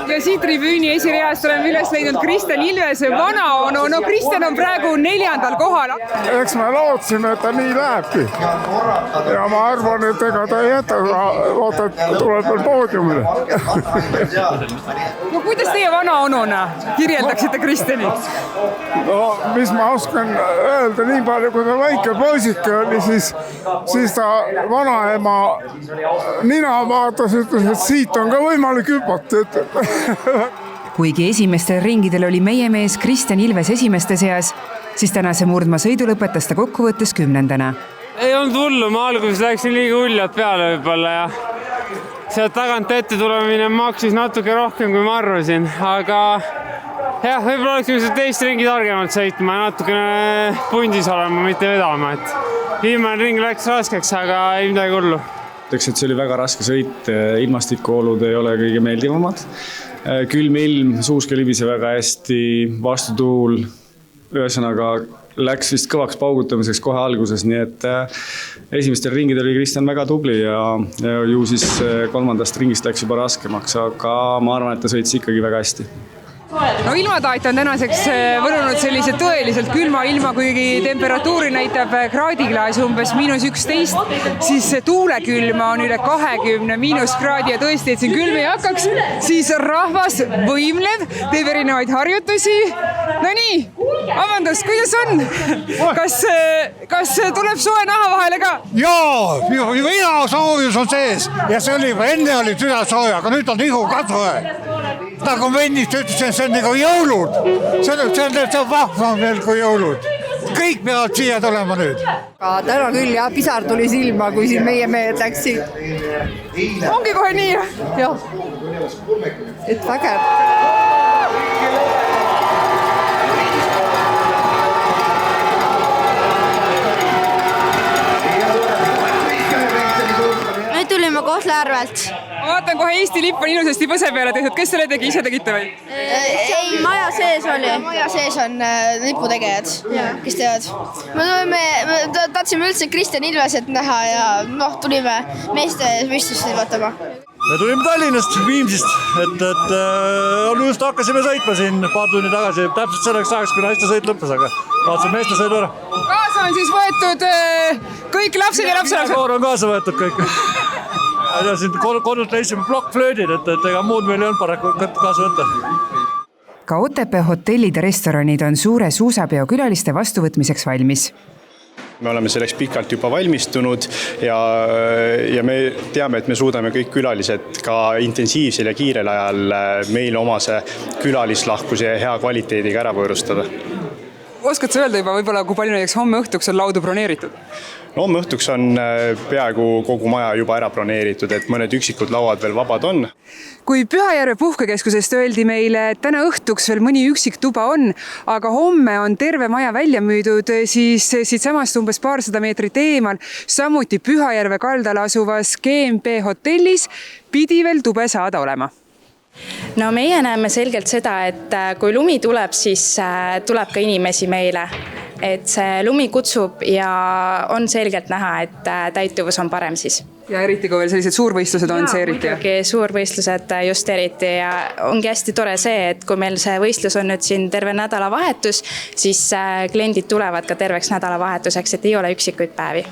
Ja siit tribüüni esireast oleme üles leidnud Kristjan Ilvese vanaonu. No Kristjan on praegu 4. kohal. Eks me lootsime, et ta nii lähebki. Ja ma arvan, et ega ta ei jäta, vaata, tuleb veel poodiumile. No kuidas teie vanaonuna kirjeldaksite Kristjani? No, mis ma oskan öelda, nii palju, kui ta väike poisike oli, siis ta vanaema nina vaatas, ütles, et siit on ka võimalik hüpata. Kuigi esimestel ringidel oli meie mees Kristjan Ilves esimeste seas, siis tänase murdma sõidu lõpetas ta kokkuvõttes 10. Ei olnud hullu, ma alguses läksin liiga uljalt peale võib-olla ja sealt tagant ette tulemine maksis natuke rohkem, kui ma arvasin, aga jah, võib-olla oleks teist ringi targemalt sõitma ja natukene pundis olema, mitte vedama, et viimane ring läks raskeks, aga ei midagi hullu. Ütleks, et see oli väga raske sõit, ilmastikuolud ei ole kõige meeldivamad. Külm ilm, suuske libise väga hästi, vastutuul, ühesõnaga läks vist kõvaks paugutamiseks kohe alguses, nii et esimestel ringidel oli Kristjan väga tubli ja ju siis 3. ringist läks juba raskemaks, aga ma arvan, et ta sõitis ikkagi väga hästi. No ilmataat on tänaseks võrunud sellise tõeliselt külma ilma, kuigi temperatuuri näitab kraadiklaas umbes -11, siis tuulekülma on üle 20 miinuskraadi ja tõesti, et siin külm ei hakkaks, siis rahvas võimlev, teeb erinevaid harjutusi. No nii, vabandust, kuidas on? Kas tuleb soe naha vahele ka? Jaa, mina soojus on sees ja see oli juba enne oli süda sooja, aga nüüd on ihu ka soe. Nagu vennist ütlesin, see on nagu jõulud. See on vahvam veel kui jõulud. Kõik peavad siia tulema nüüd. Täna küll jah, pisar tuli silma, kui siin meie mehed läksid. Ongi kohe nii? Jah, et vägev. Me tulime Kohtla-Järvelt. Ma vaatan kohe Eesti lipp on ilusasti põse peale tehtud. Kes selle tegi? Ise tegite või? Ei, maja sees oli. Maja sees on liputegijad, kes teevad. Me tahtsime üldse Kristjan Ilveset näha ja tulime meeste võistlusi vaatama. Me tulime Tallinnast, Viimsist, et just hakkasime sõitma siin paar tunni tagasi, täpselt selleks ajaks, kui naiste sõit lõppes, aga vaatasime meeste sõidu ära. Kaasa on siis võetud kõik lapsed ja lapselapsed? Koor on kaasa võetud kõik. Ja siin kodult leisime plokkflöödid, et ega muud meil ei olnud paraku kaasa võtta. Ka Otepää hotellid ja restoranid on suure suusapeo külaliste vastuvõtmiseks valmis. Me oleme selleks pikalt juba valmistunud ja me teame, et me suudame kõik külalised ka intensiivsel ja kiirel ajal meile omase külalislahkuse ja hea kvaliteediga ära võõrustada. Oskad sa öelda juba võib-olla, kui palju näiteks homme õhtuks on laudu broneeritud? No homme õhtuks on peaaegu kogu maja juba ära broneeritud, et mõned üksikud lauad veel vabad on. Kui Pühajärve puhkekeskusest öeldi meile, et täna õhtuks veel mõni üksik tuba on, aga homme on terve maja välja müüdud, siis siit samast umbes paarsada meetrit eemal, samuti Pühajärve kaldal asuvas GMP hotellis pidi veel tube saada olema. No meie näeme selgelt seda, et kui lumi tuleb, siis tuleb ka inimesi meile. Et see lumi kutsub ja on selgelt näha, et täituvus on parem siis. Ja eriti kui veel sellised suurvõistlused on see eriti? Muidugi suurvõistlused just eriti ja ongi hästi tore see, et kui meil see võistlus on nüüd siin terve nädalavahetus, siis kliendid tulevad ka terveks nädalavahetuseks, et ei ole üksikuid päevi.